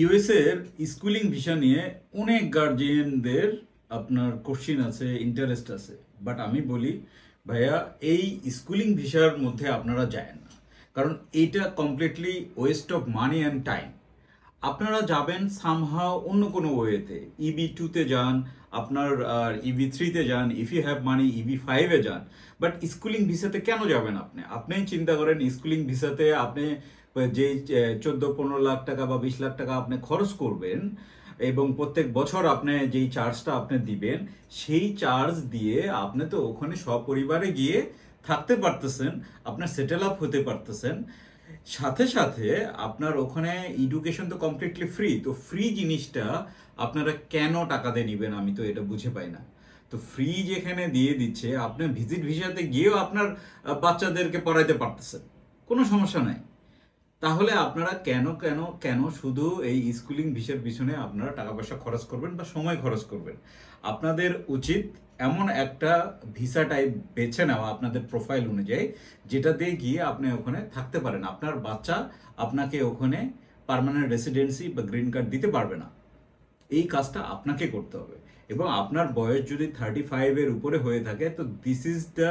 USA এর schooling visa নিয়ে অনেক গার্জিয়ানদের আপনার কোশ্চিন আছে, ইন্টারেস্ট আছে। বাট আমি বলি ভাইয়া, এই স্কুলিং ভিসার মধ্যে আপনারা যায়েন না, কারণ এইটা completely West of money and time. আপনারা যাবেন সামহাও অন্য কোনো ওয়েতে, ইবি 2-তে যান, আপনার ইবি 3-তে যান, ইফ ইউ হ্যাভ মানি ইবি 5-এ যান। বাট স্কুলিং ভিসাতে কেন যাবেন? আপনি চিন্তা করেন, স্কুলিং ভিসাতে আপনি যে 14-15 লাখ টাকা বা 20 লাখ টাকা আপনি খরচ করবেন, এবং প্রত্যেক বছর আপনি যেই চার্জটা আপনি দিবেন, সেই চার্জ দিয়ে আপনি তো ওখানে সপরিবারে গিয়ে থাকতে পারতেছেন, আপনার সেটেল আপ হতে পারতেছেন। সাথে সাথে আপনার ওখানে এডুকেশন তো কমপ্লিটলি ফ্রি। তো ফ্রি জিনিসটা আপনারা কেন টাকা দিয়ে নিবেন? আমি তো এটা বুঝে পাই না। তো ফ্রি যেখানে দিয়ে দিচ্ছে, আপনি ভিজিট ভিসাতে গিয়েও আপনার বাচ্চাদেরকে পড়াইতে পারতেছেন, কোনো সমস্যা নাই। তাহলে আপনারা কেন কেন কেন শুধু এই স্কুলিং ভিসার পিছনে আপনারা টাকা পয়সা খরচ করবেন বা সময় খরচ করবেন? আপনাদের উচিত এমন একটা ভিসা টাইপ বেছে নেওয়া আপনাদের প্রোফাইল অনুযায়ী, যেটা দিয়ে গিয়ে আপনি ওখানে থাকতে পারেন। আপনার বাচ্চা আপনাকে ওখানে পার্মানেন্ট রেসিডেন্সি বা গ্রিন কার্ড দিতে পারবে না। এই কাজটা আপনাকে করতে হবে। এবং আপনার বয়স যদি 35-এর উপরে হয়ে থাকে, তো this is the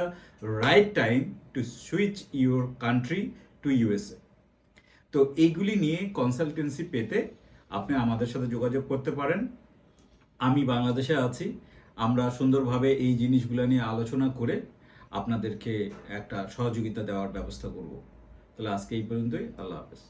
right time to switch your country to USA. তো এইগুলি নিয়ে কনসালটেন্সি পেতে আপনি আমাদের সাথে যোগাযোগ করতে পারেন। আমি বাংলাদেশে আছি। আমরা সুন্দরভাবে এই জিনিসগুলো নিয়ে আলোচনা করে আপনাদেরকে একটা সহযোগিতা দেওয়ার ব্যবস্থা করব। তাহলে আজকে এই পর্যন্তই। আল্লাহ হাফেজ।